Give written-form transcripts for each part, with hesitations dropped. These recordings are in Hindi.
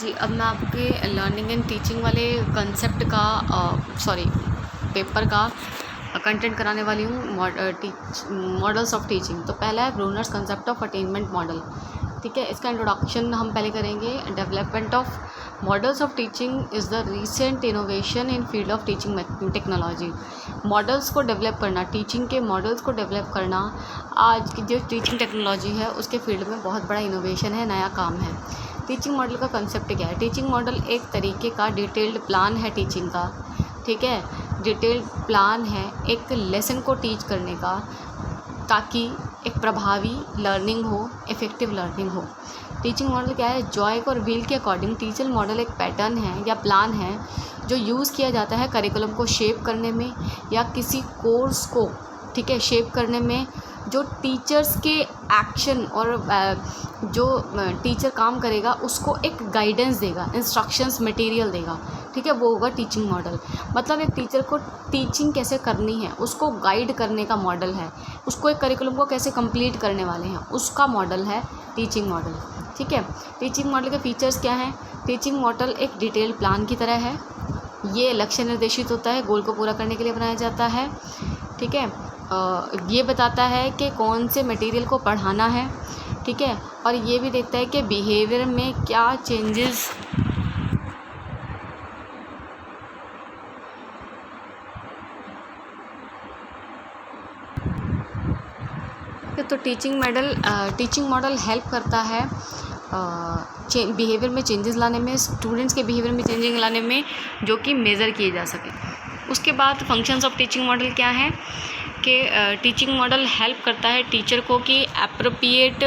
जी, अब मैं आपके लर्निंग एंड टीचिंग वाले कंसेप्ट का पेपर का कंटेंट कराने वाली हूँ। Models of teaching. तो पहला है Brunner's concept of attainment model. ठीक है, इसका इंट्रोडक्शन हम पहले करेंगे। Development of models of teaching is the recent innovation in field of teaching technology. Models को डेवलप करना, टीचिंग के मॉडल्स को डेवलप करना आज की जो टीचिंग टेक्नोलॉजी है उसके फील्ड में बहुत बड़ा इनोवेशन है, नया काम है। टीचिंग मॉडल का कंसेप्ट क्या है? टीचिंग मॉडल एक तरीके का डिटेल्ड प्लान है टीचिंग का। ठीक है, डिटेल्ड प्लान है एक लेसन को टीच करने का, ताकि एक प्रभावी लर्निंग हो, इफ़ेक्टिव लर्निंग हो। टीचिंग मॉडल क्या है? जॉयक और व्हील के अकॉर्डिंग टीचिंग मॉडल एक पैटर्न है या प्लान है जो यूज़ किया जाता है करिकुलम को शेप करने में या किसी कोर्स को, ठीक है, शेप करने में। जो टीचर्स के एक्शन और जो टीचर काम करेगा उसको एक गाइडेंस देगा, इंस्ट्रक्शंस मटेरियल देगा। ठीक है, वो होगा टीचिंग मॉडल। मतलब एक टीचर को टीचिंग कैसे करनी है उसको गाइड करने का मॉडल है, उसको एक करिकुलम को कैसे कंप्लीट करने वाले हैं उसका मॉडल है टीचिंग मॉडल। ठीक है, टीचिंग मॉडल के फीचर्स क्या हैं? टीचिंग मॉडल एक डिटेल्ड प्लान की तरह है। ये लक्ष्य निर्देशित होता है, गोल को पूरा करने के लिए बनाया जाता है। ठीक है, ये बताता है कि कौन से मटेरियल को पढ़ाना है। ठीक है, और ये भी देखता है कि बिहेवियर में क्या चेंजेस तो टीचिंग मॉडल हेल्प करता है बिहेवियर में चेंजेस लाने में, स्टूडेंट्स के बिहेवियर में चेंजिंग लाने में, जो कि मेज़र किए जा सके। उसके बाद फंक्शंस ऑफ टीचिंग मॉडल क्या है कि टीचिंग मॉडल हेल्प करता है टीचर को कि एप्रोप्रिएट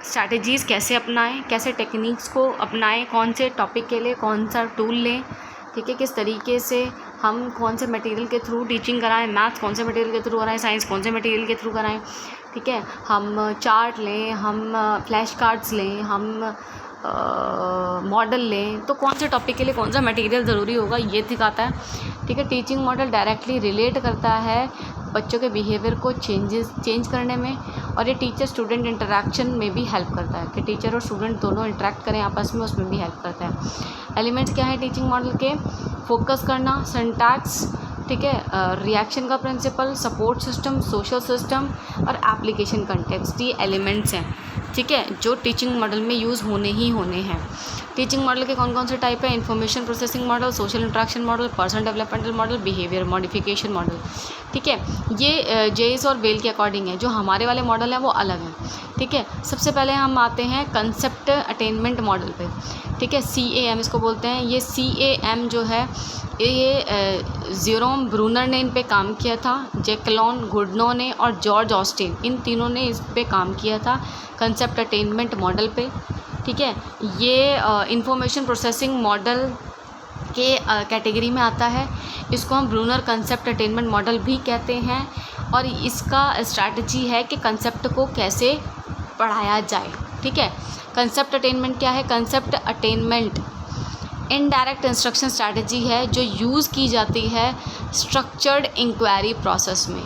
स्ट्रैटेजीज़ कैसे अपनाएं, कैसे टेक्निक्स को अपनाएं, कौन से टॉपिक के लिए कौन सा टूल लें। ठीक है, किस तरीके से हम कौन से मटेरियल के थ्रू टीचिंग कराएं, मैथ्स कौन से मटेरियल के थ्रू कराएं, साइंस कौन से मटेरियल के थ्रू कराएं। ठीक है, हम चार्ट लें, हम फ्लैश कार्ड्स लें, हम मॉडल लें, तो कौन से टॉपिक के लिए कौन सा मटेरियल ज़रूरी होगा ये दिखाता है। ठीक है, टीचिंग मॉडल डायरेक्टली रिलेट करता है बच्चों के बिहेवियर को चेंज करने में, और ये टीचर स्टूडेंट इंटरेक्शन में भी हेल्प करता है कि टीचर और स्टूडेंट दोनों इंटरेक्ट करें आपस में, उसमें भी हेल्प करता है। एलिमेंट्स क्या है टीचिंग मॉडल के? फोकस करना, सिंटैक्स, ठीक है, रिएक्शन का principle, support system, social system और एप्लीकेशन कंटेक्स्ट, ये एलिमेंट्स हैं। ठीक है, जो टीचिंग मॉडल में यूज़ होने ही होने हैं। टीचिंग मॉडल के कौन कौन से टाइप है? Information processing model, social interaction model, person developmental model, behaviour modification model. ठीक है, ये जेस और वेल के अकॉर्डिंग है, जो हमारे वाले मॉडल हैं वो अलग हैं। ठीक है, सबसे पहले हम आते हैं कंसेप्ट अटेनमेंट मॉडल पे। ठीक है, CAM इसको बोलते हैं। ये CAM जो है ये जेरोम ब्रूनर ने इन पे काम किया था, जैकलॉन गुडनो ने और जॉर्ज ऑस्टिन, इन तीनों ने इस पे काम किया था कंसेप्ट अटेनमेंट मॉडल पे। ठीक है, ये इंफॉर्मेशन प्रोसेसिंग मॉडल के कैटेगरी में आता है। इसको हम ब्रूनर कंसेप्ट अटेनमेंट मॉडल भी कहते हैं, और इसका स्ट्रैटेजी है कि कंसेप्ट को कैसे पढ़ाया जाए। ठीक है, कंसेप्ट अटेनमेंट क्या है? Concept attainment indirect instruction strategy है जो यूज़ की जाती है स्ट्रक्चर्ड इंक्वायरी प्रोसेस में।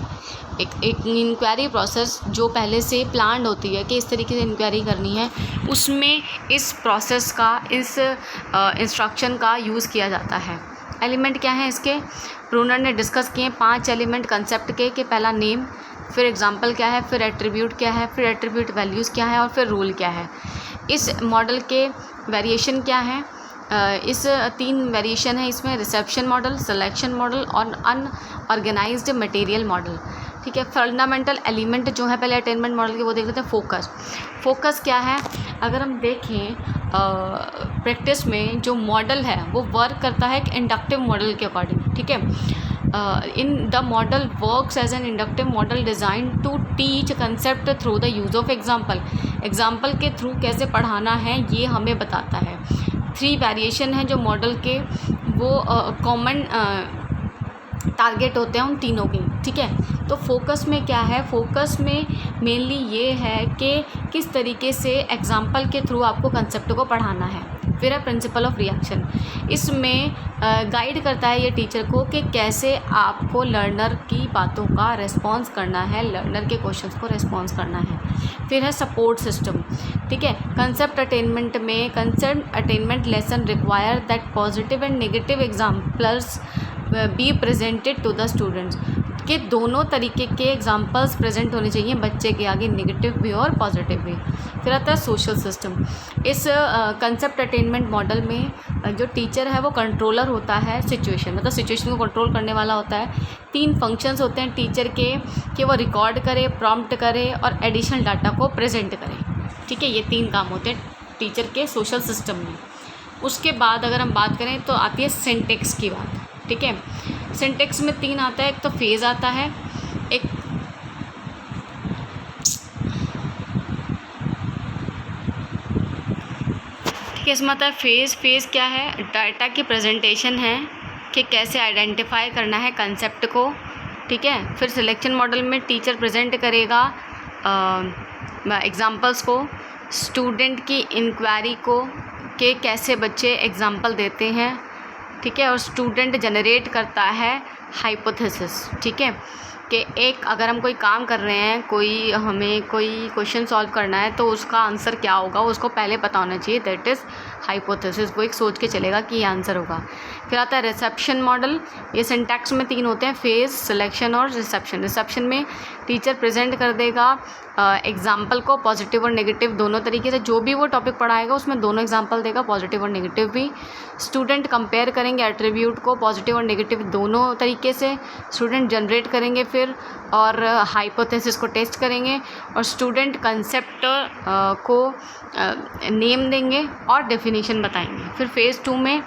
एक इंक्वायरी प्रोसेस जो पहले से प्लान्ड होती है कि इस तरीके से इंक्वायरी करनी है, उसमें इस प्रोसेस का, इस इंस्ट्रक्शन का यूज़ किया जाता है। एलिमेंट क्या है इसके? ब्रूनर ने डिस्कस किए 5 एलिमेंट कंसेप्ट के कि पहला नेम, फिर एग्जाम्पल क्या है, फिर एट्रीब्यूट क्या है, फिर एट्रीब्यूट वैल्यूज़ क्या है, और फिर रूल क्या है। इस मॉडल के वेरिएशन क्या हैं? इस 3 वेरिएशन है इसमें: रिसेप्शन मॉडल, सिलेक्शन मॉडल और अनऑर्गेनाइज्ड मटेरियल मॉडल। ठीक है, फंडामेंटल एलिमेंट जो है पहले अटेनमेंट मॉडल के वो देख लेते हैं। फोकस क्या है? अगर हम देखें प्रैक्टिस में जो मॉडल है वो वर्क करता है एक इंडक्टिव मॉडल के अकॉर्डिंग। ठीक है, in the model works as an inductive model design to teach concept through the use of example के थ्रू कैसे पढ़ाना है ये हमें बताता है। 3 वेरिएशन हैं जो मॉडल के, वो कॉमन टारगेट होते हैं उन तीनों के, ठीक है। तो फोकस में क्या है, फोकस में मेनली ये है कि किस तरीके से एग्जाम्पल के थ्रू आपको कंसेप्ट को पढ़ाना है। फिर है प्रिंसिपल ऑफ रिएक्शन, इसमें गाइड करता है ये टीचर को कि कैसे आपको लर्नर की बातों का रिस्पॉन्स करना है, लर्नर के क्वेश्चंस को रिस्पॉन्स करना है। फिर है सपोर्ट सिस्टम, ठीक है। कंसेप्ट अटेनमेंट में concept attainment lesson require that positive and negative examples be presented to the students, के दोनों तरीके के एग्जांपल्स प्रेजेंट होने चाहिए बच्चे के आगे, नेगेटिव भी और पॉजिटिव भी। फिर आता है सोशल सिस्टम। इस कंसेप्ट अटेनमेंट मॉडल में जो टीचर है वो कंट्रोलर होता है सिचुएशन, मतलब सिचुएशन को कंट्रोल करने वाला होता है। 3 फंक्शंस होते हैं टीचर के कि वो रिकॉर्ड करे, प्रॉम्प्ट करे और एडिशनल डाटा को प्रेजेंट करे, ठीक है। ये 3 काम होते हैं टीचर के सोशल सिस्टम में। उसके बाद अगर हम बात करें तो आती है सिंटेक्स की बात, ठीक है। सिंटेक्स में 3 आता है, एक तो फेज़ आता है, एक ठीक है इसमें आता है फेज़ क्या है, डाटा की प्रेजेंटेशन है कि कैसे आइडेंटिफाई करना है कंसेप्ट को, ठीक है। फिर सिलेक्शन मॉडल में टीचर प्रेजेंट करेगा एग्जांपल्स को, स्टूडेंट की इंक्वायरी को कि कैसे बच्चे एग्जांपल देते हैं, ठीक है। और स्टूडेंट जनरेट करता है हाइपोथेसिस, ठीक है, कि एक अगर हम कोई काम कर रहे हैं, हमें कोई क्वेश्चन सॉल्व करना है तो उसका आंसर क्या होगा उसको पहले पता होना चाहिए, दैट इज़ हाइपोथेसिस। वो एक सोच के चलेगा कि ये आंसर होगा। फिर आता है रिसेप्शन मॉडल। ये सिंटैक्स में 3 होते हैं, फेज, सिलेक्शन और रिसेप्शन। रिसेप्शन में टीचर प्रेजेंट कर देगा एग्जाम्पल को, पॉजिटिव और नेगेटिव दोनों तरीके से। जो भी वो टॉपिक पढ़ाएगा उसमें दोनों एग्जाम्पल देगा, पॉजिटिव और नेगेटिव भी। स्टूडेंट कंपेयर करेंगे एट्रीब्यूट को, पॉजिटिव और नेगेटिव दोनों तरीके से। स्टूडेंट जनरेट करेंगे फिर और हाइपोथेसिस को टेस्ट करेंगे, और स्टूडेंट कंसेप्ट को नेम देंगे और डेफिनेशन बताएंगे। फिर फेज़ 2 में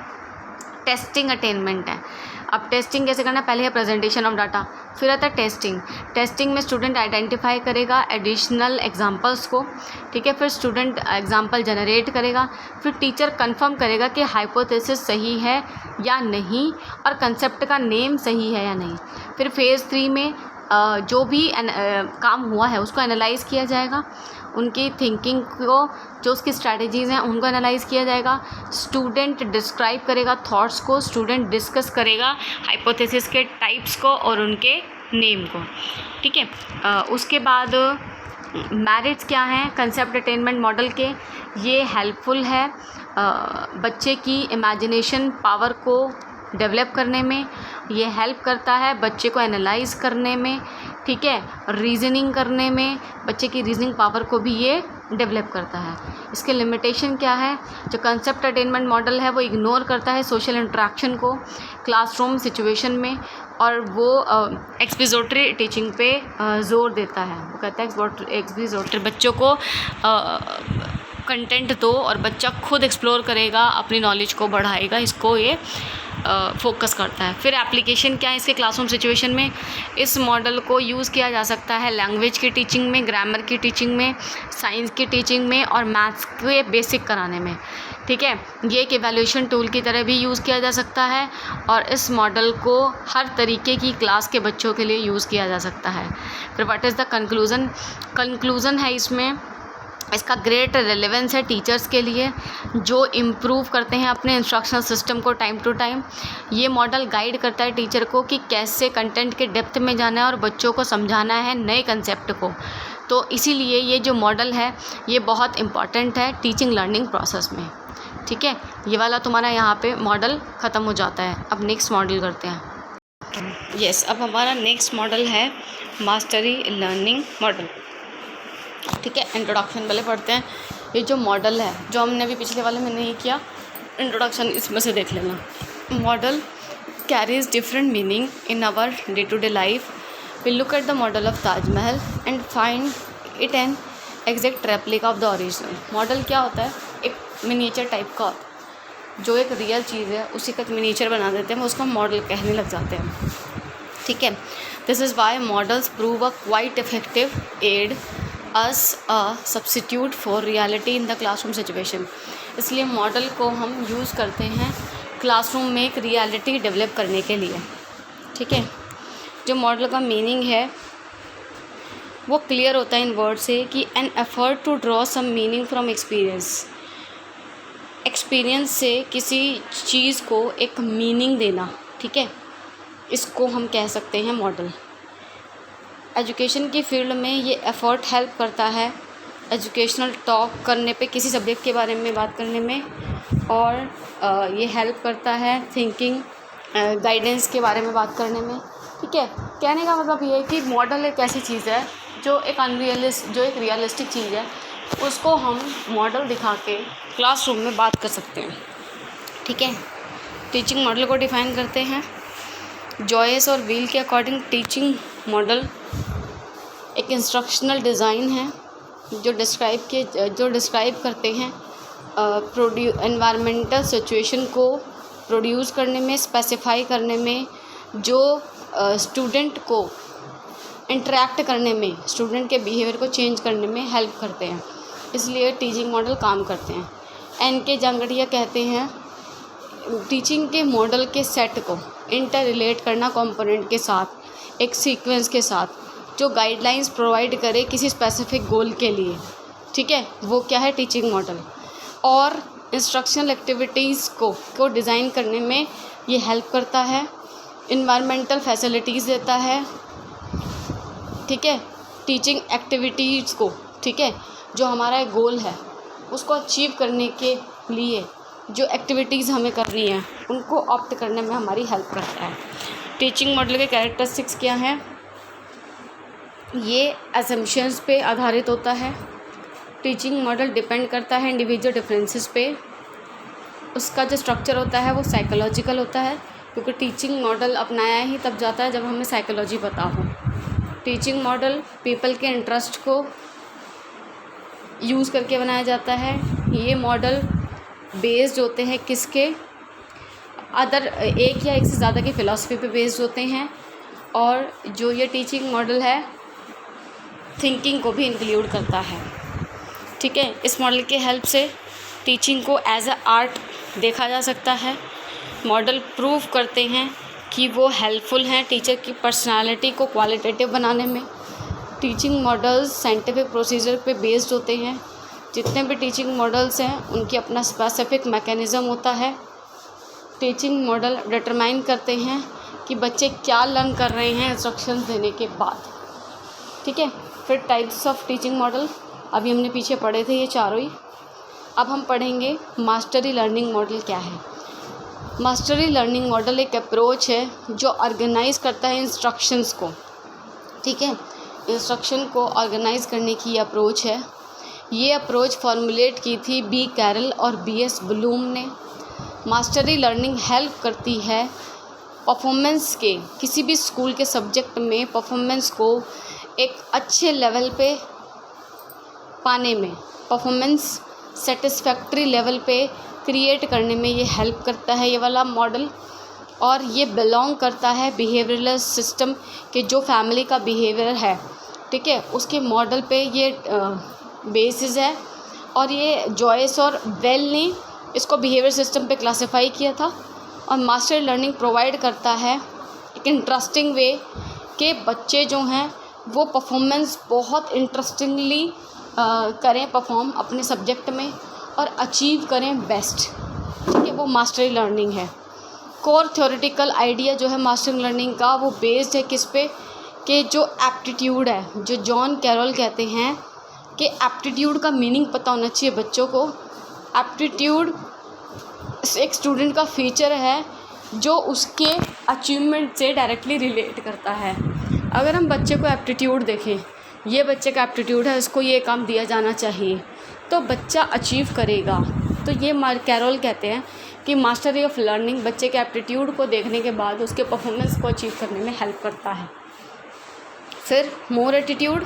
टेस्टिंग अटेनमेंट है। अब टेस्टिंग कैसे करना है, पहले है प्रेजेंटेशन ऑफ डाटा, फिर आता है टेस्टिंग। टेस्टिंग में स्टूडेंट आइडेंटिफाई करेगा एडिशनल एग्जांपल्स को, ठीक है। फिर स्टूडेंट एग्जांपल जनरेट करेगा, फिर टीचर कंफर्म करेगा कि हाइपोथेसिस सही है या नहीं और कंसेप्ट का नेम सही है या नहीं। फिर फेज़ 3 में जो भी काम हुआ है उसको एनालाइज़ किया जाएगा, उनकी थिंकिंग को, जो उसकी स्ट्रैटेजीज़ हैं उनको एनालाइज़ किया जाएगा। स्टूडेंट डिस्क्राइब करेगा थॉट्स को, स्टूडेंट डिस्कस करेगा हाइपोथेसिस के टाइप्स को और उनके नेम को, ठीक है। उसके बाद मेरिट्स क्या हैं कंसेप्ट अटेनमेंट मॉडल के, ये हेल्पफुल है बच्चे की इमेजिनेशन पावर को डेवलप करने में, ये हेल्प करता है बच्चे को एनालाइज करने में, ठीक है, रीजनिंग करने में, बच्चे की रीजनिंग पावर को भी ये डेवलप करता है। इसके लिमिटेशन क्या है, जो कंसेप्ट अटेनमेंट मॉडल है वो इग्नोर करता है सोशल इंटरेक्शन को क्लासरूम सिचुएशन में, और वो एक्सपोजिटरी टीचिंग पे ज़ोर देता है। वो कहता है एक्सपोजिटरी, बच्चों को कंटेंट दो और बच्चा खुद एक्सप्लोर करेगा, अपनी नॉलेज को बढ़ाएगा, इसको ये फोकस करता है। फिर एप्लीकेशन क्या है इसके क्लासरूम सिचुएशन में, इस मॉडल को यूज़ किया जा सकता है लैंग्वेज की टीचिंग में, ग्रामर की टीचिंग में, साइंस की टीचिंग में और मैथ्स के बेसिक कराने में, ठीक है। ये एक इवैल्यूएशन टूल की तरह भी यूज़ किया जा सकता है और इस मॉडल को हर तरीके की क्लास के बच्चों के लिए यूज़ किया जा सकता है। फिर व्हाट इज़ द कंक्लूज़न है इसमें, इसका ग्रेट रेलेवेंस है टीचर्स के लिए जो इम्प्रूव करते हैं अपने इंस्ट्रक्शनल सिस्टम को टाइम टू टाइम। ये मॉडल गाइड करता है टीचर को कि कैसे कंटेंट के डेप्थ में जाना है और बच्चों को समझाना है नए कंसेप्ट को। तो इसीलिए ये जो मॉडल है ये बहुत इम्पॉर्टेंट है टीचिंग लर्निंग प्रोसेस में, ठीक है। ये वाला तुम्हारा यहाँ पे मॉडल ख़त्म हो जाता है। अब नेक्स्ट मॉडल करते हैं। यस, अब हमारा नेक्स्ट मॉडल है मास्टरी लर्निंग मॉडल, ठीक है। इंट्रोडक्शन पहले पढ़ते हैं। ये जो मॉडल है जो हमने अभी पिछले वाले में नहीं किया, इंट्रोडक्शन इसमें से देख लेना। Model carries different meaning in our day to day life. We look at the model of Taj Mahal and find it an exact replica of the original. Model क्या होता है, एक मिनिएचर टाइप का होता है, जो एक रियल चीज़ है उसी का मिनिएचर बना देते हैं, उसको मॉडल कहने लग जाते हैं, ठीक है। This is why models prove a quite effective aid as a substitute for reality in the classroom situation. इसलिए मॉडल को हम यूज़ करते हैं क्लासरूम में एक रियलिटी डेवलप करने के लिए, ठीक है। जो मॉडल का मीनिंग है वो क्लियर होता है इन वर्ड से कि an effort to draw some meaning from experience. Experience से किसी चीज़ को एक मीनिंग देना, ठीक है, इसको हम कह सकते हैं मॉडल। एजुकेशन की फील्ड में ये एफ़र्ट हेल्प करता है एजुकेशनल टॉक करने पे, किसी सब्जेक्ट के बारे में बात करने में, और ये हेल्प करता है थिंकिंग गाइडेंस के बारे में बात करने में, ठीक है। कहने का मतलब ये है कि मॉडल एक ऐसी चीज़ है जो एक रियलिस्टिक चीज़ है, उसको हम मॉडल दिखा के क्लासरूम में बात कर सकते हैं, ठीक है। टीचिंग मॉडल को डिफ़ाइन करते हैं। जॉयस और व्हील के अकॉर्डिंग टीचिंग मॉडल एक इंस्ट्रक्शनल डिज़ाइन है जो डिस्क्राइब करते हैं एनवायरमेंटल सिचुएशन को प्रोड्यूस करने में, स्पेसिफाई करने में, जो स्टूडेंट को इंटरेक्ट करने में, स्टूडेंट के बिहेवियर को चेंज करने में हेल्प करते हैं, इसलिए टीचिंग मॉडल काम करते हैं। एन.के. जांगड़िया कहते हैं टीचिंग के मॉडल के सेट को इंटर रिलेट करना कंपोनेंट के साथ, एक सीक्वेंस के साथ, जो गाइडलाइंस प्रोवाइड करे किसी स्पेसिफिक गोल के लिए, ठीक है, वो क्या है टीचिंग मॉडल। और इंस्ट्रक्शनल एक्टिविटीज़ को डिज़ाइन करने में ये हेल्प करता है, इन्वायरमेंटल फैसिलिटीज़ देता है, ठीक है, टीचिंग एक्टिविटीज़ को, ठीक है, जो हमारा एक गोल है उसको अचीव करने के लिए जो एक्टिविटीज़ हमें करनी है उनको ऑप्ट करने में हमारी हेल्प करता है। टीचिंग मॉडल के कैरेक्टरिस्टिक्स क्या हैं? ये असम्पशंस पे आधारित होता है। टीचिंग मॉडल डिपेंड करता है इंडिविजुअल डिफरेंसेस पे। उसका जो स्ट्रक्चर होता है वो साइकोलॉजिकल होता है, क्योंकि टीचिंग मॉडल अपनाया ही तब जाता है जब हमें साइकोलॉजी पता हो। टीचिंग मॉडल पीपल के इंटरेस्ट को यूज़ करके बनाया जाता है। ये मॉडल बेस्ड होते हैं किसके? एक या एक से ज़्यादा की फ़िलासफ़ी पे बेस्ड होते हैं। और जो ये टीचिंग मॉडल है थिंकिंग को भी इंक्लूड करता है, ठीक है। इस मॉडल के हेल्प से टीचिंग को एज अ आर्ट देखा जा सकता है। मॉडल प्रूव करते हैं कि वो हेल्पफुल हैं टीचर की पर्सनालिटी को क्वालिटेटिव बनाने में। टीचिंग मॉडल्स साइंटिफिक प्रोसीजर पे बेस्ड होते हैं। जितने भी टीचिंग मॉडल्स हैं उनकी अपना स्पेसिफिक मैकेनिज़्म होता है। टीचिंग मॉडल डिटरमाइन करते हैं कि बच्चे क्या लर्न कर रहे हैं इंस्ट्रक्शंस देने के बाद, ठीक है। फिर टाइप्स ऑफ टीचिंग मॉडल अभी हमने पीछे पढ़े थे ये चारों ही। अब हम पढ़ेंगे मास्टरी लर्निंग मॉडल क्या है। मास्टरी लर्निंग मॉडल एक अप्रोच है जो ऑर्गेनाइज़ करता है इंस्ट्रक्शंस को, ठीक है। इंस्ट्रक्शन को ऑर्गेनाइज़ करने की अप्रोच है। ये अप्रोच फॉर्मुलेट की थी बी कैरल और बी.एस. ब्लूम ने। मास्टरी लर्निंग हेल्प करती है परफॉर्मेंस के, किसी भी स्कूल के सब्जेक्ट में परफॉर्मेंस को एक अच्छे लेवल पे पाने में, परफॉर्मेंस सेटिस्फैक्ट्री लेवल पे क्रिएट करने में ये हेल्प करता है ये वाला मॉडल। और ये बिलोंग करता है बिहेवियरल सिस्टम के, जो फैमिली का बिहेवियर है, ठीक है, उसके मॉडल पे ये बेसिस है। और ये जॉयस और वेल ने इसको बिहेवियर सिस्टम पे क्लासिफाई किया था। और मास्टरी लर्निंग प्रोवाइड करता है एक इंटरेस्टिंग वे के बच्चे जो हैं वो परफॉर्मेंस बहुत इंटरेस्टिंगली करें परफॉर्म अपने सब्जेक्ट में और अचीव करें बेस्ट, ठीक है, वो मास्टरी लर्निंग है। कोर थ्योरेटिकल आइडिया जो है मास्टरी लर्निंग का वो बेस्ड है किस पे? कि जो एप्टीट्यूड है, जो जॉन कैरोल कहते हैं कि एप्टीट्यूड का मीनिंग पता होना चाहिए बच्चों को। एप्टीट्यूड एक स्टूडेंट का फीचर है जो उसके अचीवमेंट से डायरेक्टली रिलेट करता है। अगर हम बच्चे को एप्टीट्यूड देखें, ये बच्चे का एप्टीट्यूड है, इसको ये काम दिया जाना चाहिए, तो बच्चा अचीव करेगा। तो ये कैरोल कहते हैं कि मास्टरी ऑफ लर्निंग बच्चे के एप्टीट्यूड को देखने के बाद उसके परफॉर्मेंस को अचीव करने में हेल्प करता है। फिर more aptitude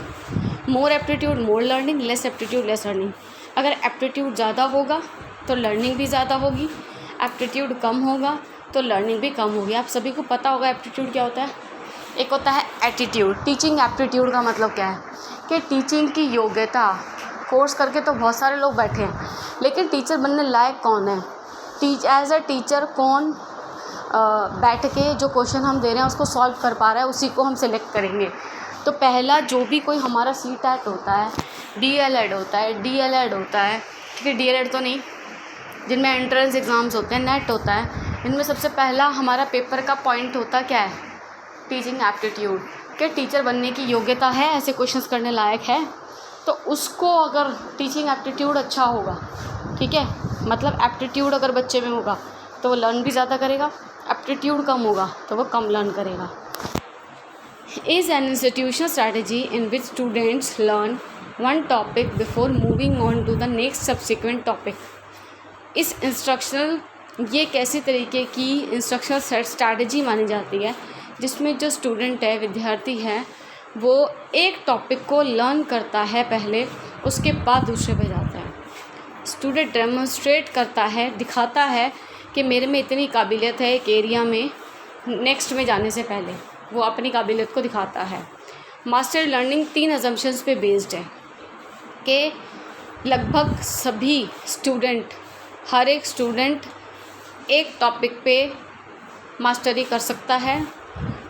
more learning, less aptitude less learning. अगर एप्टीट्यूड ज़्यादा होगा तो लर्निंग भी ज़्यादा होगी, एप्टीट्यूड कम होगा तो लर्निंग भी कम होगी। आप सभी को पता होगा एप्टीट्यूड क्या होता है। एक होता है एटीट्यूड। टीचिंग एप्टीट्यूड का मतलब क्या है कि टीचिंग की योग्यता। कोर्स करके तो बहुत सारे लोग बैठे हैं, लेकिन टीचर बनने लायक कौन है? एज अ टीचर कौन बैठ के जो क्वेश्चन हम दे रहे हैं उसको सॉल्व कर पा रहा है, उसी को हम सिलेक्ट करेंगे। तो पहला जो भी कोई हमारा CTET होता है, DLED होता है, DLED होता है, ठीक है, DLED तो नहीं, जिनमें एंट्रेंस एग्ज़ाम्स होते हैं, नेट होता है, इनमें सबसे पहला हमारा पेपर का पॉइंट होता क्या है? टीचिंग एप्टीट्यूड, कि टीचर बनने की योग्यता है, ऐसे क्वेश्चंस करने लायक है। तो उसको अगर टीचिंग एप्टीट्यूड अच्छा होगा, ठीक है, मतलब एप्टीट्यूड अगर बच्चे में होगा तो वो लर्न भी ज़्यादा करेगा, एप्टीट्यूड कम होगा तो वो कम लर्न करेगा। Is an institutional strategy in which students learn one topic before moving on to the next subsequent topic. इस इंस्ट्रक्शनल, ये कैसे तरीके की इंस्ट्रक्शनल स्ट्रैटेजी मानी जाती है जिसमें जो स्टूडेंट है, विद्यार्थी है, वो एक टॉपिक को लर्न करता है पहले, उसके बाद दूसरे पे जाता है। स्टूडेंट डेमोन्स्ट्रेट करता है, दिखाता है कि मेरे में इतनी काबिलियत है एक एरिया में, नेक्स्ट में जाने से पहले वो अपनी काबिलियत को दिखाता है। मास्टर लर्निंग 3 अजम्पशंस पे बेस्ड है कि लगभग सभी स्टूडेंट, हर एक स्टूडेंट एक टॉपिक पे मास्टरी कर सकता है।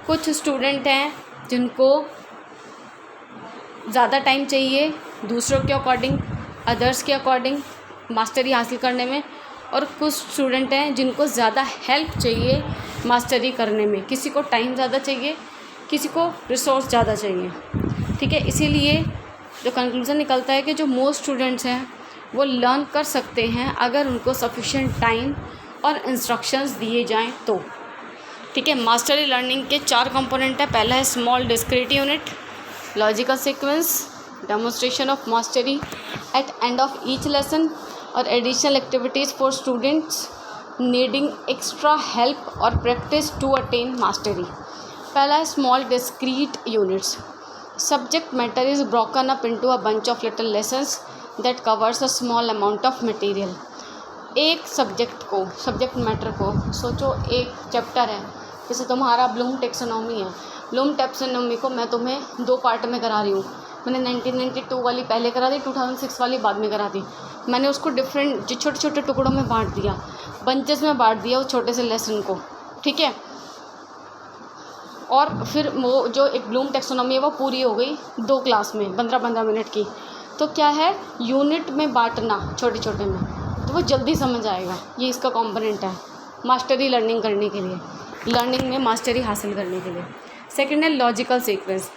कुछ स्टूडेंट हैं जिनको ज़्यादा टाइम चाहिए दूसरों के अकॉर्डिंग, अदर्स के अकॉर्डिंग मास्टरी हासिल करने में, और कुछ स्टूडेंट हैं जिनको ज़्यादा हेल्प चाहिए मास्टरी करने में। किसी को टाइम ज़्यादा चाहिए, किसी को रिसोर्स ज़्यादा चाहिए, ठीक है। इसीलिए जो कंक्लूज़न निकलता है कि जो मोस्ट स्टूडेंट्स हैं वो लर्न कर सकते हैं अगर उनको सफिशिएंट टाइम और इंस्ट्रक्शंस दिए जाएं तो, ठीक है। मास्टरी लर्निंग के 4 कंपोनेंट है। पहला है small discrete unit, logical sequence, demonstration of mastery at end of each lesson, और additional activities for students needing extra help और प्रैक्टिस टू अटेन मास्टरी। पहला है small discrete units. Subject matter is broken up into a bunch of little lessons that covers a small amount of material. एक सब्जेक्ट मैटर को सोचो, एक चैप्टर है, जैसे तुम्हारा ब्लूम टैक्सोनॉमी है। ब्लूम टैक्सोनॉमी को मैं तुम्हें 2 पार्ट में करा रही हूँ। मैंने 1992 वाली पहले करा दी, 2006 वाली बाद में करा दी। मैंने उसको डिफरेंट जो छोटे छोटे टुकड़ों में बांट दिया, बंचेस में बांट दिया उस छोटे से लेसन को, ठीक है। और फिर वो जो एक ब्लूम टैक्सोनॉमी है वो पूरी हो गई 2 क्लास में 15-15 मिनट की। तो क्या है, यूनिट में बांटना छोटे छोटे में, तो वो जल्दी समझ आएगा। ये इसका कंपोनेंट है मास्टरी लर्निंग करने के लिए, लर्निंग में मास्टरी हासिल करने के लिए। सेकंड है लॉजिकल सीक्वेंस।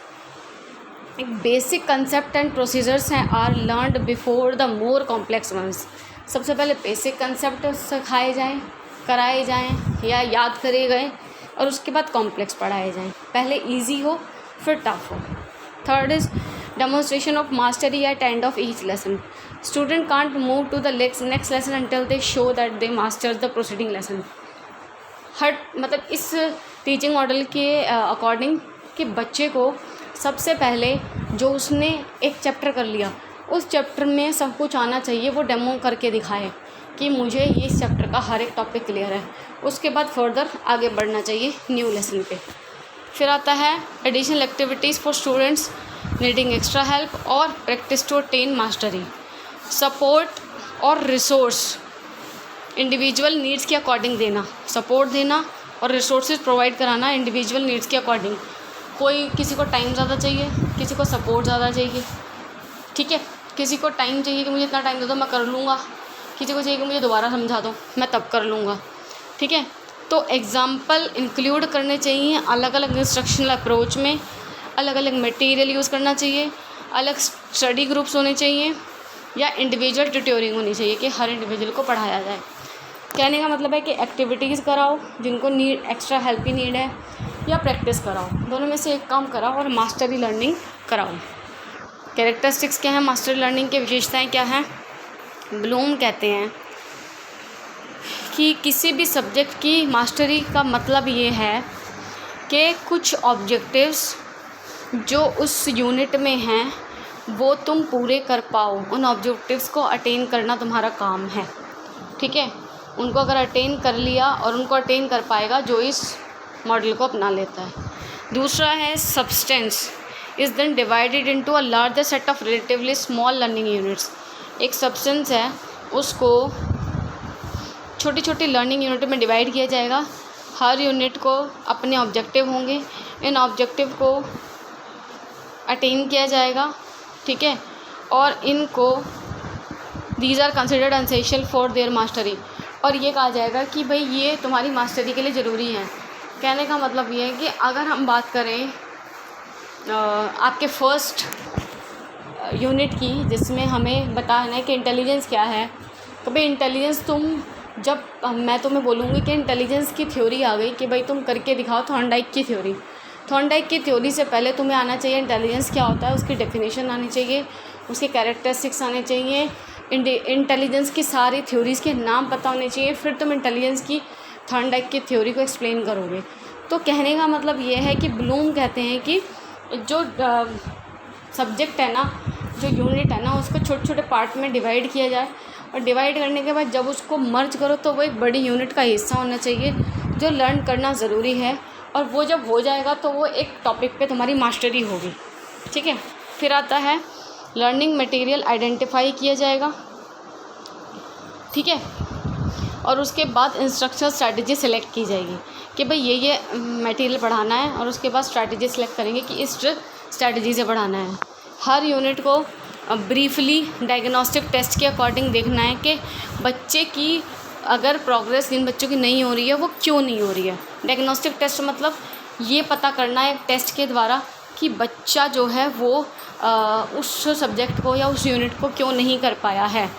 एक बेसिक कंसेप्ट एंड प्रोसीजर्स हैं are learned before the more complex ones. सबसे पहले बेसिक कंसेप्ट सिखाए जाएं, कराए जाएं या याद करे गए, और उसके बाद कॉम्प्लेक्स पढ़ाए जाएं। पहले इजी हो फिर टफ हो। Third is demonstration of mastery at end of each lesson. Student can't move to the next lesson until they show that they master the proceeding lesson. मतलब इस टीचिंग मॉडल के अकॉर्डिंग कि बच्चे को सबसे पहले जो उसने एक चैप्टर कर लिया, उस चैप्टर में सब कुछ आना चाहिए, वो डेमो करके दिखाए कि मुझे ये इस चैप्टर का हर एक टॉपिक क्लियर है। उसके बाद फर्दर आगे बढ़ना चाहिए न्यू लेसन पे। फिर आता है additional activities for students needing extra help और practice to attain mastery. Support और रिसोर्स इंडिविजुअल नीड्स के अकॉर्डिंग देना, सपोर्ट देना और रिसोर्सेज प्रोवाइड कराना इंडिविजुअल नीड्स के अकॉर्डिंग। कोई किसी को टाइम ज़्यादा चाहिए, किसी को सपोर्ट ज़्यादा चाहिए, ठीक है। किसी को टाइम चाहिए कि मुझे इतना टाइम दे दो मैं कर लूँगा, किसी को चाहिए कि मुझे दोबारा समझा दो मैं तब कर लूँगा, ठीक है। तो एग्ज़ाम्पल इंक्लूड करने चाहिए अलग अलग इंस्ट्रक्शनल अप्रोच में, अलग अलग मटेरियल यूज़ करना चाहिए, अलग स्टडी ग्रुप्स होने चाहिए या इंडिविजुअल ट्यूटोरिंग होनी चाहिए कि हर इंडिविजुअल को पढ़ाया जाए। कहने का मतलब है कि एक्टिविटीज़ कराओ जिनको नीड एक्स्ट्रा हेल्प की नीड है, या प्रैक्टिस कराओ, दोनों में से एक काम कराओ और मास्टरी लर्निंग कराओ। कैरेक्टरिस्टिक्स क्या हैं मास्टरी लर्निंग की, विशेषताएं क्या हैं? ब्लूम कहते हैं कि किसी भी सब्जेक्ट की मास्टरी का मतलब ये है कि कुछ ऑब्जेक्टिव्स जो उस यूनिट में हैं वो तुम पूरे कर पाओ। उन ऑब्जेक्टिव्स को अटेन करना तुम्हारा काम है, ठीक है। उनको अगर अटेन कर लिया और उनको अटेन कर पाएगा जो इस मॉडल को अपना लेता है। दूसरा है substance is then divided into a larger set of relatively small learning units. एक सब्सटेंस है उसको छोटी छोटी लर्निंग यूनिट में डिवाइड किया जाएगा हर यूनिट को अपने ऑब्जेक्टिव होंगे, इन ऑब्जेक्टिव को अटेन किया जाएगा, ठीक है। और इनको these are considered essential for their mastery, और ये कहा जाएगा कि भाई ये तुम्हारी मास्टरी के लिए ज़रूरी है। कहने का मतलब ये है कि अगर हम बात करें आपके फर्स्ट यूनिट की, जिसमें हमें बताना है कि इंटेलिजेंस क्या है, तो भाई इंटेलिजेंस जब मैं तुम्हें बोलूँगी कि इंटेलिजेंस की थ्योरी आ गई कि भाई तुम करके दिखाओ थॉर्नडाइक की थ्योरी। थॉर्नडाइक की थ्योरी से पहले तुम्हें आना चाहिए इंटेलिजेंस क्या होता है, उसकी डेफिनेशन आनी चाहिए, उसके कैरेक्टरिस्टिक्स आने चाहिए, इंटेलिजेंस की सारी थ्योरीज़ के नाम पता होने चाहिए, फिर तुम इंटेलिजेंस की थॉर्नडाइक की थ्योरी को एक्सप्लेन करोगे। तो कहने का मतलब ये है कि ब्लूम कहते हैं कि जो सब्जेक्ट है ना, जो यूनिट है ना, उसको छोटे छोटे पार्ट में डिवाइड किया जाए, और डिवाइड करने के बाद जब उसको मर्ज करो तो वो एक बड़ी यूनिट का हिस्सा होना चाहिए जो लर्न करना ज़रूरी है, और वो जब हो जाएगा तो वो एक टॉपिक पे तुम्हारी मास्टरी होगी, ठीक है। फिर आता है लर्निंग मटेरियल आइडेंटिफाई किया जाएगा, ठीक है, और उसके बाद इंस्ट्रक्शन स्ट्रैटेजी सेलेक्ट की जाएगी कि भाई ये मटेरियल पढ़ाना है, और उसके बाद स्ट्रैटेजी सेलेक्ट करेंगे कि इस स्ट्रैटेजी से पढ़ाना है। हर यूनिट को ब्रीफली डायग्नोस्टिक टेस्ट के अकॉर्डिंग देखना है कि बच्चे की अगर प्रोग्रेस जिन बच्चों की नहीं हो रही है वो क्यों नहीं हो रही है। डायग्नोस्टिक टेस्ट मतलब ये पता करना है टेस्ट के द्वारा कि बच्चा जो है वो उस सब्जेक्ट को या उस यूनिट को क्यों नहीं कर पाया है,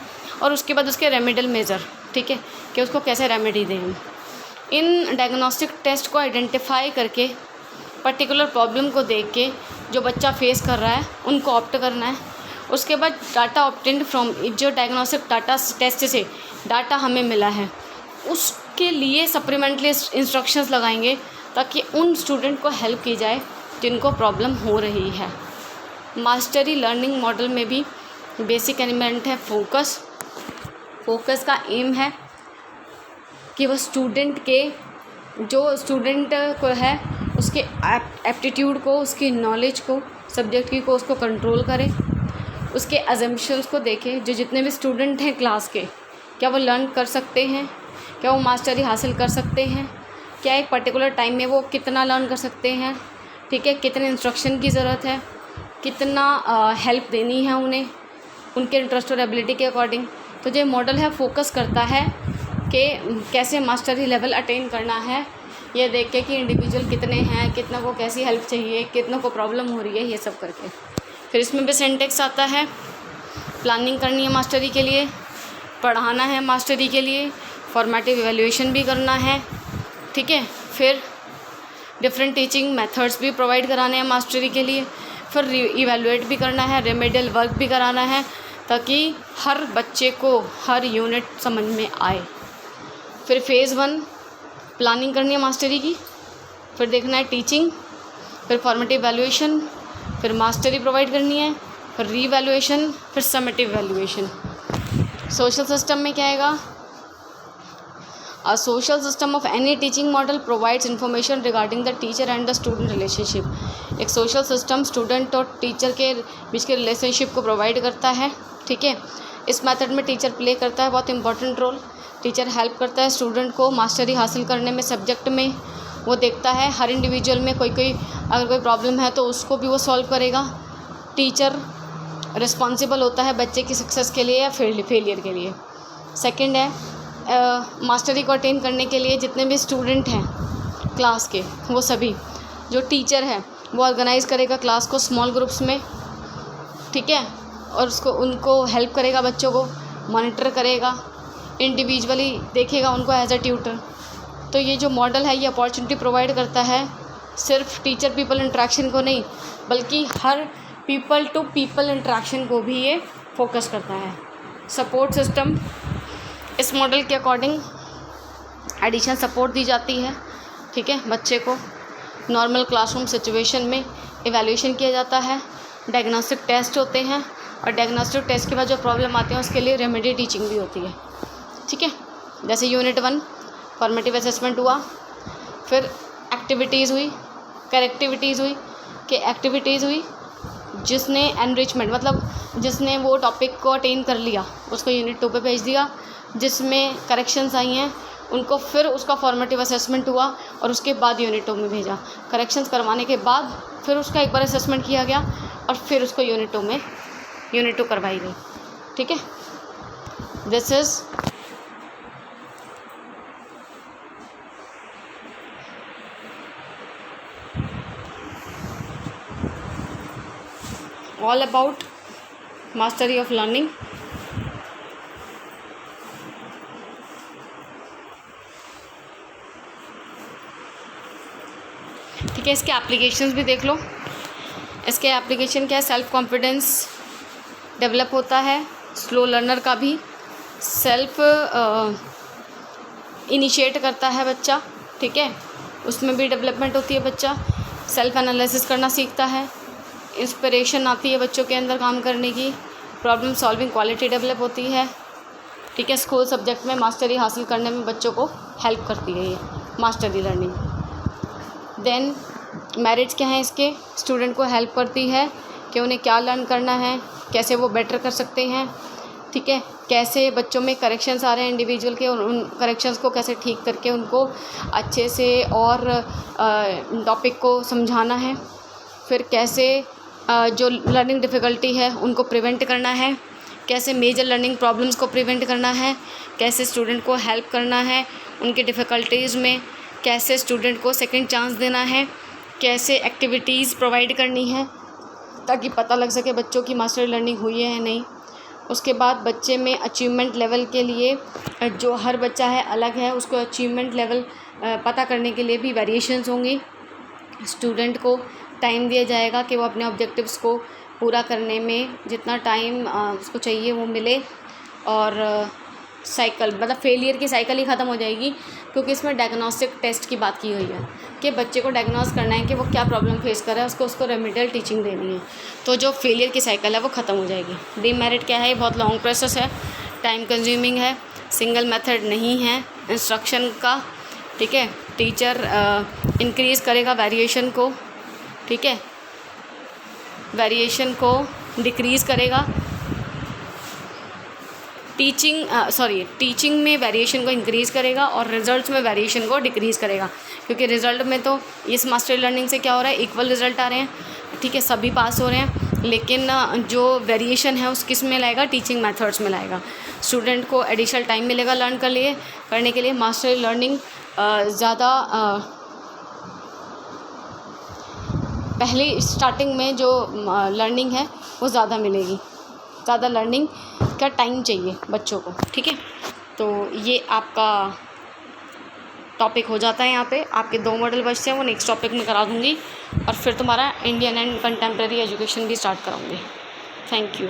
और उसके बाद उसके रेमेडियल मेजर, ठीक है, कि उसको कैसे रेमेडी दें। इन डायग्नोस्टिक टेस्ट को आइडेंटिफाई करके पर्टिकुलर प्रॉब्लम को देख के जो बच्चा फेस कर रहा है उनको ऑप्ट करना है। उसके बाद डाटा ऑप्टेंड फ्रॉम, जो डायग्नोस्टिक डाटा टेस्ट से डाटा हमें मिला है उसके लिए सप्लीमेंट्री इंस्ट्रक्शंस लगाएंगे ताकि उन स्टूडेंट को हेल्प की जाए जिनको प्रॉब्लम हो रही है। मास्टरी लर्निंग मॉडल में भी बेसिक एलिमेंट है फोकस। फोकस का एम है कि वो स्टूडेंट को है उसके एप्टीट्यूड को, उसकी नॉलेज को, सब्जेक्ट की को उसको कंट्रोल करें, उसके अजम्पशंस को देखें, जो जितने भी स्टूडेंट हैं क्लास के, क्या वो लर्न कर सकते हैं, क्या वो मास्टरी हासिल कर सकते हैं, क्या एक पर्टिकुलर टाइम में वो कितना लर्न कर सकते हैं, ठीक है, कितने इंस्ट्रक्शन की ज़रूरत है, कितना हेल्प देनी है उन्हें उनके इंटरेस्ट और एबिलिटी के अकॉर्डिंग। तो जो मॉडल है फोकस करता है कि कैसे मास्टरी लेवल अटेन करना है, ये देख के कि इंडिविजुअल कितने हैं, कितना को कैसी हेल्प चाहिए, कितना को प्रॉब्लम हो रही है, ये सब करके। फिर इसमें भी सिंटेक्स आता है, प्लानिंग करनी है मास्टरी के लिए, पढ़ाना है मास्टरी के लिए, फॉर्मेटिव इवैल्यूएशन भी करना है, ठीक है, फिर डिफरेंट टीचिंग मेथड्स भी प्रोवाइड कराने हैं मास्टरी के लिए, फिर इवैल्यूएट भी करना है, रेमेडियल वर्क भी कराना है ताकि हर बच्चे को हर यूनिट समझ में आए। फिर फेज़ 1 प्लानिंग करनी है मास्टरी की, फिर देखना है टीचिंग, फिर फॉर्मेटिव इवैल्यूएशन, फिर मास्टरी प्रोवाइड करनी है, फिर रीवैल्यूएशन, फिर समेटिव इवैल्यूएशन। सोशल सिस्टम में क्या आएगा? A social system of any teaching model provides information regarding the teacher and the student relationship. एक सोशल सिस्टम स्टूडेंट और टीचर के बीच के रिलेशनशिप को प्रोवाइड करता है, ठीक है। इस मेथड में टीचर प्ले करता है बहुत इंपॉर्टेंट रोल। टीचर हेल्प करता है स्टूडेंट को मास्टरी हासिल करने में, सब्जेक्ट में। वो देखता है हर इंडिविजुअल में कोई अगर कोई प्रॉब्लम है तो उसको भी वो सॉल्व करेगा। टीचर रिस्पॉन्सिबल होता है बच्चे की सक्सेस के लिए या फेलियर के लिए। सेकंड है मास्टरी को अटेन करने के लिए जितने भी स्टूडेंट हैं क्लास के, वो सभी जो टीचर है वो ऑर्गेनाइज़ करेगा क्लास को स्मॉल ग्रुप्स में, ठीक है, और उनको हेल्प करेगा, बच्चों को मॉनिटर करेगा, इंडिविजुअली देखेगा उनको एज अ ट्यूटर। तो ये जो मॉडल है ये अपॉर्चुनिटी प्रोवाइड करता है सिर्फ टीचर पीपल इंटरेक्शन को नहीं, बल्कि हर पीपल टू पीपल इंटरेक्शन को भी ये फोकस करता है। सपोर्ट सिस्टम, इस मॉडल के अकॉर्डिंग एडिशनल सपोर्ट दी जाती है, ठीक है, बच्चे को नॉर्मल क्लासरूम सिचुएशन में इवैल्यूएशन किया जाता है, डायग्नोस्टिक टेस्ट होते हैं, और डायग्नोस्टिक टेस्ट के बाद जो प्रॉब्लम आती है उसके लिए रेमेडी टीचिंग भी होती है, ठीक है। जैसे यूनिट 1 फॉर्मेटिव असेसमेंट हुआ, फिर एक्टिविटीज़ हुई, करेक्टिविटीज़ हुई, कि एक्टिविटीज़ हुई जिसने एनरिचमेंट मतलब जिसने वो टॉपिक को अटेन कर लिया उसको यूनिट 2 पे भेज दिया। जिसमें करेक्शंस आई हैं उनको फिर उसका फॉर्मेटिव असेसमेंट हुआ और उसके बाद यूनिट 2 में भेजा। करेक्शंस करवाने के बाद फिर उसका एक बार असेसमेंट किया गया और फिर उसको यूनिट 2 करवाई गई। ठीक है, this is all about mastery of learning। ठीक है, इसके एप्लीकेशंस भी देख लो। इसके एप्लीकेशन क्या है, सेल्फ कॉन्फिडेंस डेवलप होता है, स्लो लर्नर का भी सेल्फ इनिशिएट करता है बच्चा। ठीक है, उसमें भी डेवलपमेंट होती है, बच्चा सेल्फ एनालिसिस करना सीखता है, इंस्पिरेशन आती है बच्चों के अंदर काम करने की, प्रॉब्लम सॉल्विंग क्वालिटी डेवलप होती है। ठीक है, स्कूल सब्जेक्ट में मास्टरी हासिल करने में बच्चों को हेल्प करती है ये मास्टरी लर्निंग। देन मेरिट्स क्या हैं इसके, स्टूडेंट को हेल्प करती है कि उन्हें क्या लर्न करना है, कैसे वो बेटर कर सकते हैं। ठीक है, कैसे बच्चों में करेक्शंस आ रहे हैं इंडिविजुअल के, उन करेक्शंस को कैसे ठीक करके उनको अच्छे से और टॉपिक को समझाना है। फिर कैसे जो लर्निंग डिफ़िकल्टी है उनको प्रिवेंट करना है, कैसे मेजर लर्निंग प्रॉब्लम्स को प्रिवेंट करना है, कैसे स्टूडेंट को हेल्प करना है उनकी डिफ़िकल्टीज़ में, कैसे स्टूडेंट को सेकंड चांस देना है, कैसे एक्टिविटीज़ प्रोवाइड करनी है ताकि पता लग सके बच्चों की मास्टरी लर्निंग हुई है या नहीं। उसके बाद बच्चे में अचीवमेंट लेवल के लिए, जो हर बच्चा है अलग है, उसको अचीवमेंट लेवल पता करने के लिए भी वेरिएशंस होंगी। स्टूडेंट को टाइम दिया जाएगा कि वो अपने ऑब्जेक्टिव्स को पूरा करने में जितना टाइम उसको चाहिए वो मिले, और साइकिल मतलब फेलियर की साइकिल ही ख़त्म हो जाएगी, क्योंकि इसमें डायग्नोस्टिक टेस्ट की बात की हुई है कि बच्चे को डायग्नोस करना है कि वो क्या प्रॉब्लम फेस कर रहा है, उसको रेमेडियल टीचिंग देनी है। तो जो फेलियर की साइकिल है वो ख़त्म हो जाएगी। डीमेरिट क्या है, ये बहुत लॉन्ग प्रोसेस है, टाइम कंज्यूमिंग है, सिंगल मेथड नहीं है इंस्ट्रक्शन का। ठीक है, टीचर इंक्रीज़ करेगा वेरिएशन को, ठीक है, वेरिएशन को डिक्रीज़ करेगा। टीचिंग में वेरिएशन को इंक्रीज़ करेगा और रिजल्ट्स में वेरिएशन को डिक्रीज़ करेगा, क्योंकि रिज़ल्ट में तो इस मास्टरी लर्निंग से क्या हो रहा है, इक्वल रिज़ल्ट आ रहे हैं। ठीक है, सभी पास हो रहे हैं, लेकिन जो वेरिएशन है उस किस में लाएगा, टीचिंग मेथड्स में लाएगा। स्टूडेंट को एडिशनल टाइम मिलेगा लर्न करने के लिए। मास्टरी लर्निंग ज़्यादा पहली स्टार्टिंग में जो लर्निंग है वो ज़्यादा मिलेगी, ज़्यादा लर्निंग का टाइम चाहिए बच्चों को। ठीक है, तो ये आपका टॉपिक हो जाता है। यहाँ पे आपके 2 मॉडल बचते हैं, वो नेक्स्ट टॉपिक में करा दूँगी और फिर तुम्हारा इंडियन एंड कंटेम्प्रेरी एजुकेशन भी स्टार्ट कराऊँगी। Thank you.